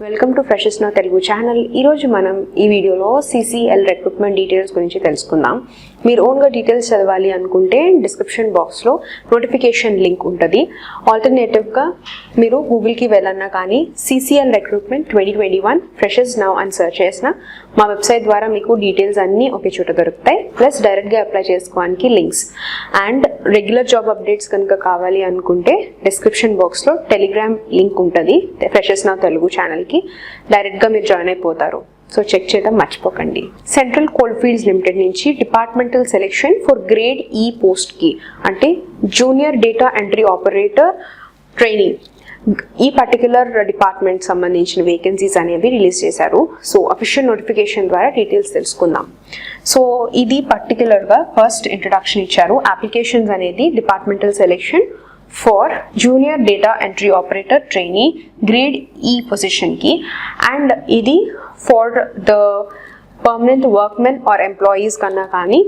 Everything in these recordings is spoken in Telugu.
Welcome to freshers now Telugu channel. ఈరోజు మనం ఈ వీడియోలో CCL రిక్రూట్మెంట్ డీటెయిల్స్ గురించి తెలుసుకుందాం. మీరు ఓన్గా డీటెయిల్స్ చదవాలి అనుకుంటే డిస్క్రిప్షన్ బాక్స్లో నోటిఫికేషన్ లింక్ ఉంటుంది. ఆల్టర్నేటివ్గా మీరు గూగుల్కి వెళ్ళన్నా కానీ CCL రిక్రూట్మెంట్ 2021 ఫ్రెషెస్ నౌ అని సెర్చ్ చేసిన మా వెబ్సైట్ ద్వారా మీకు డీటెయిల్స్ అన్నీ ఒకే చోట దొరుకుతాయి. ప్లస్ డైరెక్ట్గా అప్లై చేసుకోవడానికి links and regular job updates కనుక కావాలి అనుకుంటే డిస్క్రిప్షన్ బాక్స్లో టెలిగ్రామ్ లింక్ ఉంటుంది. ఫ్రెషెస్ నౌ తెలుగు ఛానల్ డైరెక్ట్గా మీరు జాయిన్ అయిపోతారు. సో చెక్ చేయడం మర్చిపోకండి. సెంట్రల్ కోల్ ఫీల్డ్స్ లిమిటెడ్ నుంచి departmental selection for grade E పోస్ట్కి అంటే junior data entry operator trainee ఈ పర్టికులర్ డిపార్ట్మెంట్ సంబంధించిన వేకెన్సీస్ అనేవి రిలీజ్ చేశారు. సో అఫీషియల్ నోటిఫికేషన్ ద్వారా డీటెయిల్స్ తెలుసుకుందాం. సో ఇది పర్టికులర్గా ఫస్ట్ ఇంట్రడక్షన్ ఇచ్చారు. అప్లికేషన్స్ అనేది departmental selection for junior data entry operator trainee grade E పొజిషన్కి అండ్ ఇది for the permanent workmen or employees కన్నా కానీ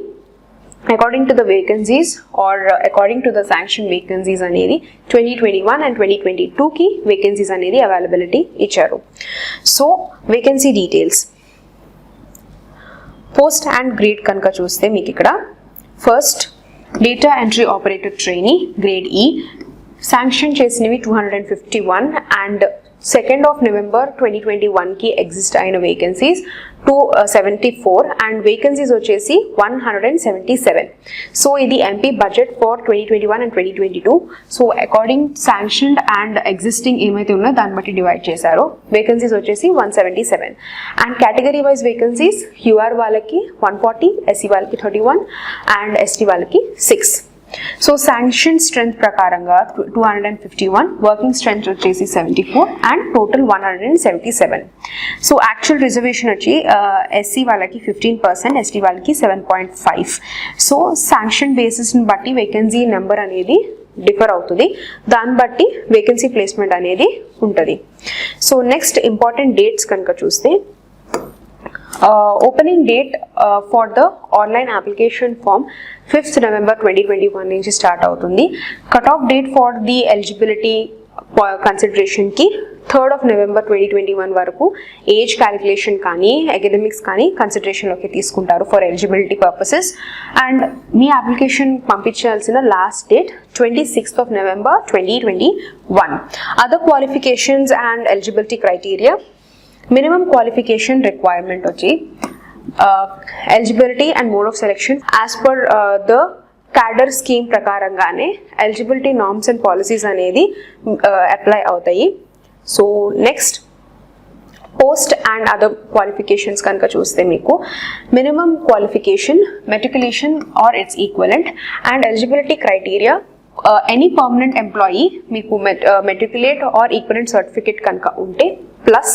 according to the vacancies or according to the sanction vacancies అనేది 2021 అండ్ 2022కి వేకెన్సీస్ అనేది అవైలబిలిటీ ఇచ్చారు. So vacancy details post and grade కనుక చూస్తే మీకు ఇక్కడ first data entry operator trainee grade ఈ శాంక్షన్ చేసినవి 251 అండ్ 2nd of November 2021కి ఎగ్జిస్ట్ అయిన వేకెన్సీస్ 274 అండ్ వేకెన్సీస్ వచ్చేసి 177. సో ఇది MP budget for 2021 and 2022. So according sanctioned and existing ఏమైతే ఉన్నో దాన్ని బట్టి డివైడ్ చేశారో వేకెన్సీస్ వచ్చేసి 177 and category wise vacancies UR వాళ్ళకి 140, SC వాళ్ళకి 31 అండ్ ST వాళ్ళకి 6. సో శాంక్షన్ స్ట్రెంత్ ప్రకారంగా 251, వర్కింగ్ స్ట్రెంత్ వచ్చేసి 74 and total 177. So actual reservation వచ్చి SC వాళ్ళకి 15%, ST వాళ్ళకి 7.5. సో శాంక్షన్ బేసిస్ని బట్టి వేకెన్సీ నెంబర్ అనేది డిఫర్ అవుతుంది. దాన్ని బట్టి వేకెన్సీ ప్లేస్మెంట్ అనేది ఉంటుంది. సో నెక్స్ట్ ఇంపార్టెంట్ డేట్స్ కనుక చూస్తే opening date for the online application form 5th November 2021 నుంచి స్టార్ట్ అవుతుంది. Cut off date for the eligibility కన్సిడరేషన్కి 3rd of November 2021 వరకు ఏజ్ క్యాలిక్యులేషన్ కానీ అకాడమిక్స్ కానీ కన్సిడరేషన్లోకి తీసుకుంటారు ఫర్ ఎలిజిబిలిటీ పర్పసెస్. అండ్ మీ అప్లికేషన్ పంపించాల్సిన last date 26th of November 2021. Other qualifications and eligibility criteria minimum qualification requirement వచ్చి eligibility and mode of selection as per the cadre scheme ప్రకారంగానే ఎలిజిబిలిటీ నార్మ్స్ అండ్ పాలసీస్ అనేది అప్లై అవుతాయి. So next post and other qualifications కనుక చూస్తే మీకు minimum qualification matriculation or its equivalent and eligibility criteria any permanent employee మీకు మెట్రికులేట్ ఆర్ ఈక్వలెంట్ సర్టిఫికేట్ కనుక ఉంటే ప్లస్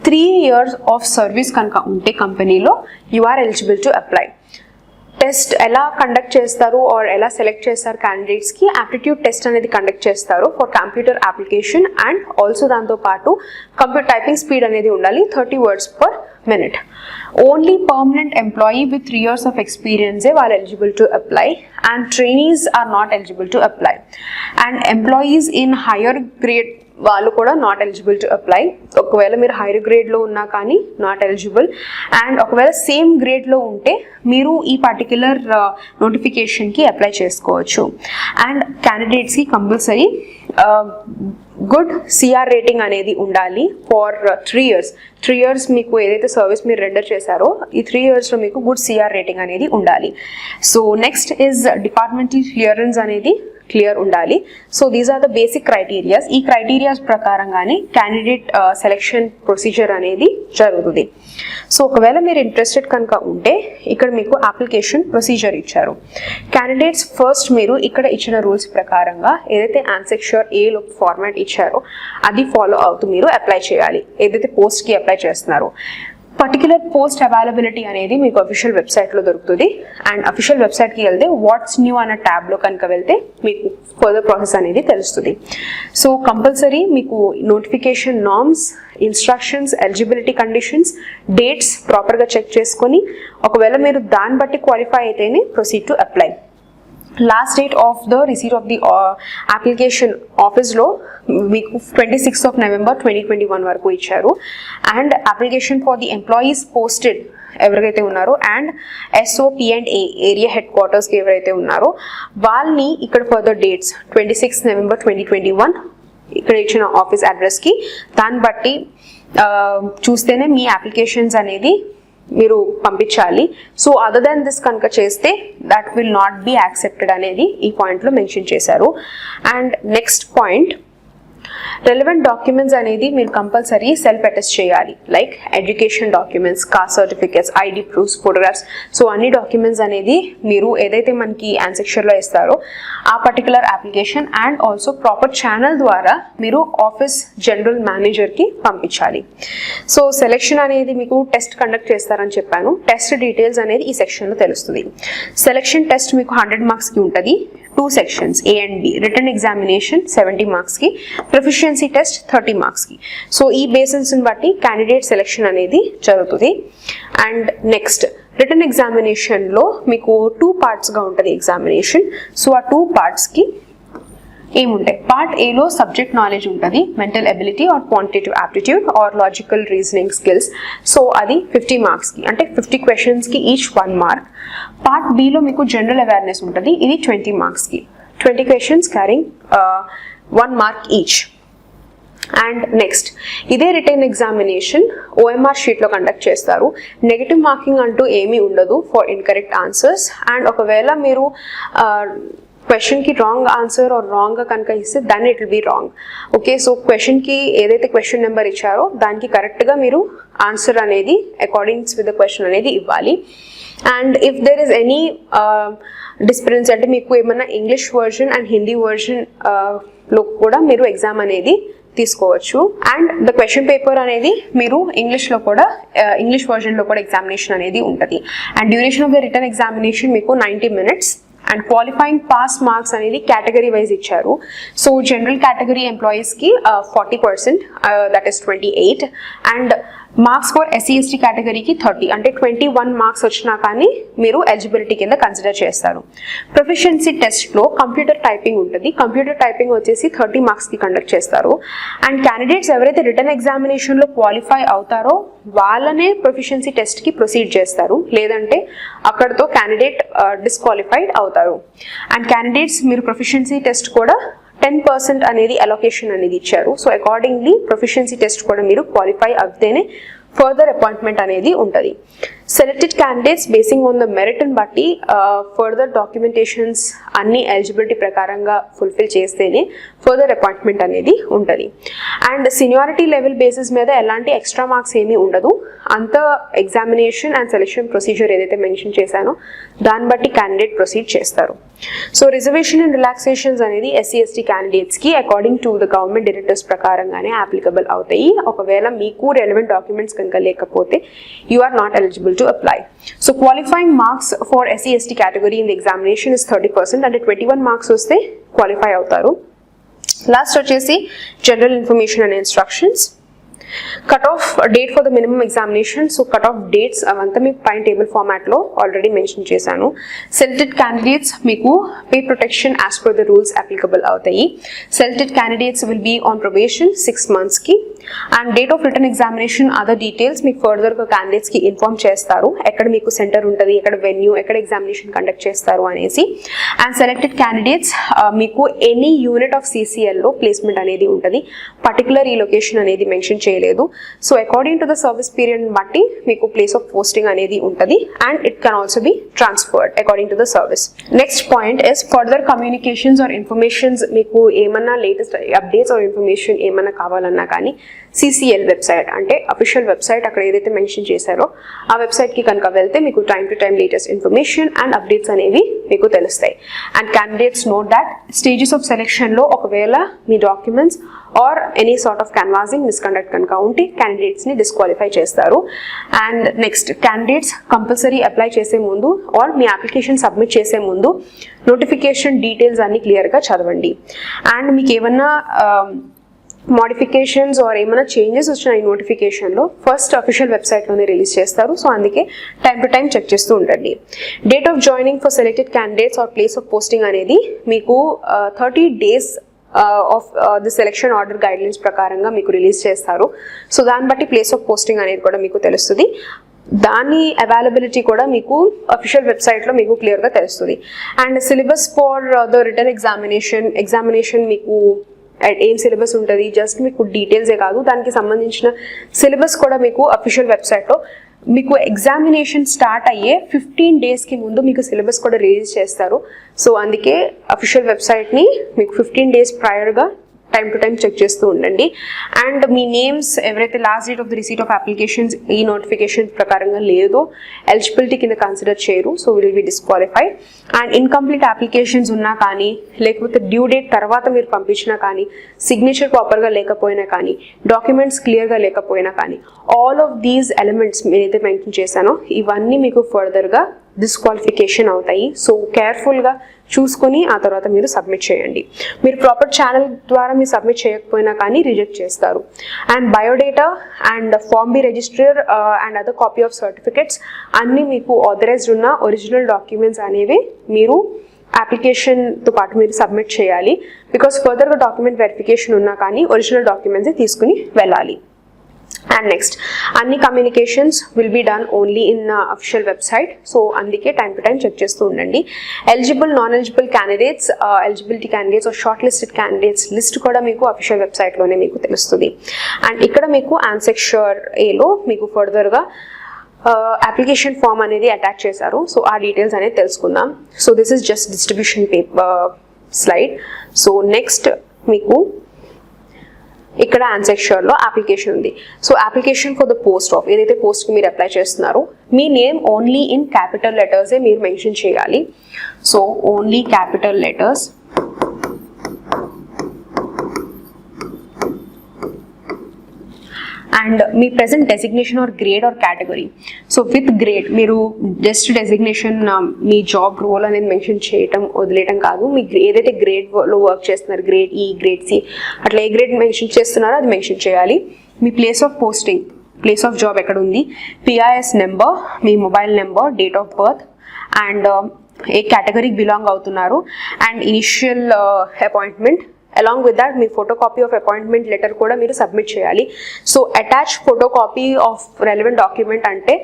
3 years ఆఫ్ సర్వీస్ కనుక ఉంటే కంపెనీలో you are eligible to apply. Test ఎలా కండక్ట్ చేస్తారు ఆర్ ఎలా సెలెక్ట్ చేస్తారు క్యాండిడేట్స్కి ఆప్టిట్యూడ్ టెస్ట్ అనేది కండక్ట్ చేస్తారు for computer application and also దాంతోపాటు కంప్యూటర్ టైపింగ్ స్పీడ్ అనేది ఉండాలి 30 words per minute. Only permanent employee with 3 years of ఎక్స్పీరియన్సే వాళ్ళు eligible to apply and trainees are not eligible to apply and employees in higher grade వాళ్ళు కూడా నాట్ ఎలిజిబుల్ టు అప్లై. ఒకవేళ మీరు హైయర్ గ్రేడ్లో ఉన్నా కానీ నాట్ ఎలిజిబుల్ అండ్ ఒకవేళ సేమ్ గ్రేడ్లో ఉంటే మీరు ఈ పర్టిక్యులర్ నోటిఫికేషన్కి అప్లై చేసుకోవచ్చు. అండ్ క్యాండిడేట్స్కి కంపల్సరీ గుడ్ CR రేటింగ్ అనేది ఉండాలి ఫర్ 3 years. 3 years మీకు ఏదైతే సర్వీస్ మీరు రెండర్ చేశారో ఈ 3 yearsలో మీకు గుడ్ CR రేటింగ్ అనేది ఉండాలి. So next is departmental clearance అనేది క్లియర్ ఉండాలి. So these are the basic criterias. ఈ క్రైటీరియాస్ ప్రకారంగానే క్యాండిడేట్ సెలెక్షన్ ప్రొసీజర్ అనేది జరుగుతుంది. సో ఒకవేళ మీరు ఇంట్రెస్టెడ్ కనుక ఉంటే ఇక్కడ మీకు అప్లికేషన్ ప్రొసీజర్ ఇచ్చారు. క్యాండిడేట్స్ ఫస్ట్ మీరు ఇక్కడ ఇచ్చిన రూల్స్ ప్రకారంగా ఏదైతే ఆన్సెక్షర్ ఏలో ఫార్మాట్ ఇచ్చారో అది ఫాలో అవుతూ మీరు అప్లై చేయాలి. ఏదైతే పోస్ట్కి అప్లై చేస్తున్నారో పర్టికులర్ పోస్ట్ అవైలబిలిటీ అనేది మీకు అఫీషియల్ వెబ్సైట్లో దొరుకుతుంది. అండ్ అఫీషియల్ వెబ్సైట్కి వెళ్తే వాట్స్ న్యూ అన్న ట్యాబ్లో కనుక వెళ్తే మీకు ఫర్దర్ ప్రాసెస్ అనేది తెలుస్తుంది. సో కంపల్సరీ మీకు notification norms, instructions, eligibility conditions, dates ప్రాపర్గా చెక్ చేసుకొని ఒకవేళ మీరు దాన్ని బట్టి క్వాలిఫై అయితేనే proceed to apply. Last date of the receipt of the application ఆఫీస్లో మీకు 26th of November 2021 వరకు ఇచ్చారు. And application for the employees posted ఎవరైతే ఉన్నారో అండ్ SOP&A ఏరియా హెడ్ క్వార్టర్స్కి ఎవరైతే ఉన్నారో వాళ్ళని ఇక్కడ ఫర్దర్ డేట్స్ 26th November 2021 ఇక్కడ ఇచ్చిన ఆఫీస్ అడ్రస్కి దాన్ని బట్టి చూస్తేనే మీ అప్లికేషన్స్ అనేది మీరు పంపించాలి. సో అదర్ దాన్ దిస్ కనుక చేస్తే that will not be accepted అనేది ఈ పాయింట్లో మెన్షన్ చేశారు. And next point, relevant documents అనేది మీరు కంపల్సరీ సెల్ఫ్ అటెస్ట్ చేయాలి. Like education documents, cost certificates, ID proofs, photographs. So అన్ని డాక్యుమెంట్స్ అనేది మీరు ఏదైతే మనకి ఆన్సెక్షన్లో ఇస్తారో ఆ particular application and also proper channel ద్వారా మీరు ఆఫీస్ జనరల్ మేనేజర్కి పంపించాలి. సో సెలెక్షన్ అనేది మీకు టెస్ట్ కండక్ట్ చేస్తారని చెప్పాను. టెస్ట్ డీటెయిల్స్ అనేది ఈ సెక్షన్లో తెలుస్తుంది. సెలెక్షన్ టెస్ట్ మీకు 100 మార్క్స్కి ఉంటుంది. 2 sections A and B. Written examination 70 marks ki, proficiency test 30 marks ki. So ee basis ni batti candidate selection anedi jarugutadi. And next written examination lo meeku 2 parts ga untadi examination. So aa 2 parts ki ఏముంటాయి, పార్ట్ ఏలో సబ్జెక్ట్ నాలెడ్జ్ ఉంటుంది, mental ability or quantitative aptitude or logical reasoning skills. So అది 50 మార్క్స్కి, అంటే 50 క్వశ్చన్స్కి ఈచ్ 1 మార్క్. పార్ట్ బిలో మీకు జనరల్ అవేర్నెస్ ఉంటుంది, ఇది 20 మార్క్స్కి, 20 questions carrying 1 mark each. And next ఇదే రిటర్న్ ఎగ్జామినేషన్ OMR షీట్లో కండక్ట్ చేస్తారు. నెగిటివ్ మార్కింగ్ అంటూ ఏమీ ఉండదు ఫర్ ఇన్కరెక్ట్ ఆన్సర్స్. అండ్ ఒకవేళ మీరు క్వశ్చన్కి రాంగ్ ఆన్సర్ ఆర్ రాంగ్గా కనుక ఇస్తే దాన్ని it will be wrong. Okay, so క్వశ్చన్కి ఏదైతే క్వశ్చన్ నెంబర్ ఇచ్చారో దానికి కరెక్ట్గా మీరు ఆన్సర్ అనేది అకార్డింగ్స్ విత్ ద క్వశ్చన్ అనేది ఇవ్వాలి. And if there is any difference, అంటే మీకు ఏమన్నా English version and Hindi version లో కూడా మీరు ఎగ్జామ్ అనేది తీసుకోవచ్చు. అండ్ ద క్వశ్చన్ పేపర్ అనేది మీరు ఇంగ్లీష్లో కూడా ఇంగ్లీష్ వర్జన్లో కూడా ఎగ్జామినేషన్ అనేది ఉంటుంది. And duration of the written examination మీకు 90 minutes. And qualifying pass marks అనేది కేటగిరీ వైజ్ ఇచ్చారు. సో జనరల్ కేటగిరీ ఎంప్లాయీస్కి 40%, that is 28. And marks for SC/ST కేటగిరీకి 30, అంటే 21 మార్క్స్ వచ్చినా కానీ మీరు ఎలిజిబిలిటీ కింద కన్సిడర్ చేస్తారు. ప్రొఫిషియన్సీ టెస్ట్లో కంప్యూటర్ టైపింగ్ ఉంటుంది. కంప్యూటర్ టైపింగ్ వచ్చేసి 30 మార్క్స్కి కండక్ట్ చేస్తారు. అండ్ క్యాండిడేట్స్ ఎవరైతే రిటర్న్ ఎగ్జామినేషన్లో క్వాలిఫై అవుతారో వాళ్ళనే ప్రొఫిషియన్సీ టెస్ట్కి ప్రొసీడ్ చేస్తారు, లేదంటే అక్కడితో క్యాండిడేట్ డిస్క్వాలిఫైడ్ అవుతారు. అండ్ క్యాండిడేట్స్ మీరు ప్రొఫిషియన్సీ టెస్ట్ కూడా 10% అనేది అలొకేషన్ అనేది ఇచ్చారు. సో అకార్డింగ్లీ ప్రొఫిషియన్సీ టెస్ట్ కూడా మీరు క్వాలిఫై అవుతేనే ఫర్దర్ అపాయింట్మెంట్ అనేది ఉంటుంది. Selected candidates basing on the మెరిట్ని బట్టి ఫర్దర్ డాక్యుమెంటేషన్స్ అన్ని ఎలిజిబిలిటీ ప్రకారంగా ఫుల్ఫిల్ చేస్తేనే ఫర్దర్ అపాయింట్మెంట్ అనేది ఉంటుంది. అండ్ సీనియారిటీ లెవెల్ బేసిస్ మీద ఎలాంటి ఎక్స్ట్రా మార్క్స్ ఏమీ ఉండదు. అంత ఎగ్జామినేషన్ అండ్ సెలెక్షన్ ప్రొసీజర్ ఏదైతే మెన్షన్ చేశానో దాన్ని బట్టి క్యాండిడేట్ ప్రొసీడ్ చేస్తారు. సో రిజర్వేషన్ అండ్ రిలాక్సేషన్స్ అనేది SC/ST క్యాండిడేట్స్కి according to the government directives ప్రకారంగానే అప్లికబుల్ అవుతాయి. ఒకవేళ మీకు రెలవెంట్ డాక్యుమెంట్స్ కనుక లేకపోతే you are not eligible to apply. So qualifying marks for SC/ST category in the examination is 30%, అంటే 21 మార్క్స్ వస్తే క్వాలిఫై అవుతారు. లాస్ట్ వచ్చేసి general information and instructions. Cut off date for the minimum examination. So cut off dates అవంతా మీకు పైన టేబుల్ ఫార్మాట్లో ఆల్రెడీ మెన్షన్ చేశాను. సెలెక్టెడ్ క్యాండిడేట్స్ మీకు pay protection as per the rules applicable అవుతాయి. Selected candidates will be on probation 6 monthsకి. And date of return examination other details మీకు ఫర్దర్గా క్యాండిడేట్స్కి ఇన్ఫార్మ్ చేస్తారు, ఎక్కడ మీకు సెంటర్ ఉంటుంది, ఎక్కడ వెన్యూ, ఎక్కడ ఎగ్జామినేషన్ కండక్ట్ చేస్తారు అనేసి. అండ్ సెలెక్టెడ్ క్యాండిడేట్స్ మీకు ఎనీ యూనిట్ ఆఫ్ CCLలో ప్లేస్మెంట్ అనేది ఉంటుంది. పర్టికులర్ ఈ లొకేషన్ అనేది మెన్షన్ చేయలేదు. So according to the service period బట్టి మీకు ప్లేస్ ఆఫ్ పోస్టింగ్ అనేది ఉంటుంది. And it can also be transferred according to the service. Next point is further communications or informations. మీకు ఏమన్నా లేటెస్ట్ అప్డేట్స్ ఆర్ ఇన్ఫర్మేషన్ ఏమన్నా కావాలన్నా కానీ CCL వెబ్సైట్, అంటే అఫీషియల్ వెబ్సైట్, అక్కడ ఏదైతే మెన్షన్ చేశారో ఆ వెబ్సైట్కి కనుక వెళ్తే మీకు time to time latest information and updates అనేవి మీకు తెలుస్తాయి. And candidates note that stages of సెలెక్షన్లో ఒకవేళ మీ documents or any sort of canvassing misconduct కనుక ఉంటే క్యాండిడేట్స్ని డిస్క్వాలిఫై చేస్తారు. And next candidates compulsory apply చేసే ముందు ఆర్ మీ అప్లికేషన్ సబ్మిట్ చేసే ముందు నోటిఫికేషన్ డీటెయిల్స్ అన్ని క్లియర్గా చదవండి. అండ్ మీకు ఏమన్నా మోడిఫికేషన్స్ ఆర్ ఏమైనా చేంజెస్ వచ్చిన ఈ నోటిఫికేషన్లో ఫస్ట్ అఫీషియల్ వెబ్సైట్లోనే రిలీజ్ చేస్తారు. సో అందుకే టైం టు టైం చెక్ చేస్తూ ఉండండి. Date of joining for selected candidates or place of posting అనేది మీకు 30 days of the selection order guidelines ప్రకారంగా మీకు రిలీజ్ చేస్తారు. సో దాన్ని బట్టి ప్లేస్ ఆఫ్ పోస్టింగ్ అనేది కూడా మీకు తెలుస్తుంది. దాని అవైలబిలిటీ కూడా మీకు అఫీషియల్ వెబ్సైట్లో మీకు క్లియర్గా తెలుస్తుంది. And syllabus for the written examination మీకు ఏం సిలబస్ ఉంటుంది, జస్ట్ మీకు డీటెయిల్సే కాదు, దానికి సంబంధించిన సిలబస్ కూడా మీకు అఫీషియల్ వెబ్సైట్లో మీకు ఎగ్జామినేషన్ స్టార్ట్ అయ్యే 15 daysకి ముందు మీకు సిలబస్ కూడా రిలీజ్ చేస్తారు. సో అందుకే అఫీషియల్ వెబ్సైట్ని మీకు 15 days priorగా టైం టు టైం చెక్ చేస్తూ ఉండండి. అండ్ మీ నేమ్స్ ఎవరైతే last date of the receipt of applications ఈ నోటిఫికేషన్ ప్రకారంగా లేదో ఎలిజిబిలిటీ కింద కన్సిడర్ చేయరు. So will be disqualified. And incomplete applications ఉన్నా కానీ, లేకపోతే డ్యూ డేట్ తర్వాత మీరు పంపించినా కానీ, సిగ్నేచర్ ప్రాపర్గా లేకపోయినా కానీ, డాక్యుమెంట్స్ క్లియర్గా లేకపోయినా కానీ, ఆల్ ఆఫ్ దీస్ ఎలిమెంట్స్ నేనైతే మెన్షన్ చేశానో ఇవన్నీ మీకు ఫర్దర్గా డిస్క్వాలిఫికేషన్ అవుతాయి. సో కేర్ఫుల్గా చూసుకొని ఆ తర్వాత మీరు సబ్మిట్ చేయండి. మీరు ప్రాపర్ ఛానల్ ద్వారా మీరు సబ్మిట్ చేయకపోయినా కానీ రిజెక్ట్ చేస్తారు. And biodata and form B register and other copy of certificates అన్నీ మీకు ఆథరైజ్డ్ ఉన్న ఒరిజినల్ డాక్యుమెంట్స్ అనేవి మీరు అప్లికేషన్తో పాటు మీరు సబ్మిట్ చేయాలి. బికాస్ ఫర్దర్గా డాక్యుమెంట్ వెరిఫికేషన్ ఉన్నా కానీ ఒరిజినల్ డాక్యుమెంట్స్ తీసుకుని వెళ్ళాలి. అండ్ నెక్స్ట్ అన్ని communications will be done only in official website. So అందుకే టైం టు టైం చెక్ చేస్తూ ఉండండి. Eligible non eligible candidates, eligibility candidates or short listed candidates list కూడా మీకు అఫీషియల్ వెబ్సైట్లోనే మీకు తెలుస్తుంది. అండ్ ఇక్కడ మీకు ఆన్సెక్షర్ ఏలో మీకు ఫర్దర్గా అప్లికేషన్ ఫామ్ అనేది అటాచ్ చేశారు. సో ఆ డీటెయిల్స్ అనేది తెలుసుకుందాం. So this is just distribution slide. So next మీకు ఇక్కడ ఆన్సెక్షర్లో అప్లికేషన్ ఉంది. So application for the post of ఏదైతే పోస్ట్కి మీరు అప్లై చేస్తున్నారో మీ నేమ్ ఓన్లీ ఇన్ క్యాపిటల్ లెటర్సే మీరు మెన్షన్ చేయాలి. So only capital letters. And me present designation are grade are category. So with grade మీరు జస్ట్ డెసిగ్నేషన్ మీ జాబ్ రోల్ అనేది మెన్షన్ చేయటం వదిలేయటం కాదు. మీ ఏదైతే గ్రేడ్లో వర్క్ చేస్తున్నారు, గ్రేడ్ ఈ, గ్రేడ్ సి, అట్లా ఏ గ్రేడ్ మెన్షన్ చేస్తున్నారో అది మెన్షన్ చేయాలి. మీ place of posting, place of job ఎక్కడ ఉంది, పిఐఎస్ నెంబర్, మీ mobile number, date of birth, and ఏ కేటగిరీకి బిలాంగ్ అవుతున్నారు, and initial appointment. Along with that మీ ఫోటోకాపీ ఆఫ్ అపాయింట్మెంట్ లెటర్ కూడా మీరు సబ్మిట్ చేయాలి. So attach photocopy of relevant document అంటే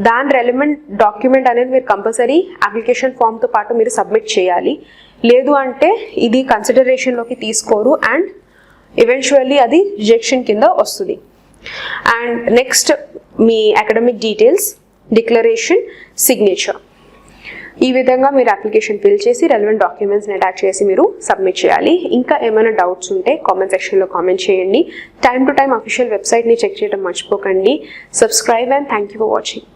దాని రెలవెంట్ డాక్యుమెంట్ అనేది మీరు కంపల్సరీ అప్లికేషన్ ఫామ్తో పాటు మీరు సబ్మిట్ చేయాలి. లేదు అంటే ఇది కన్సిడరేషన్లోకి తీసుకోరు అండ్ ఈవెన్చువల్లీ అది రిజెక్షన్ కింద వస్తుంది. And next me academic details, declaration, signature. ఈ విధంగా మీరు అప్లికేషన్ ఫిల్ చేసి రెలవెంట్ డాక్యుమెంట్స్ని అటాచ్ చేసి మీరు సబ్మిట్ చేయాలి. ఇంకా ఏమైనా డౌట్స్ ఉంటే కామెంట్ సెక్షన్లో కామెంట్ చేయండి. టైం టు టైం అఫీషియల్ వెబ్సైట్ని చెక్ చేయడం మర్చిపోకండి. Subscribe and thank you for watching.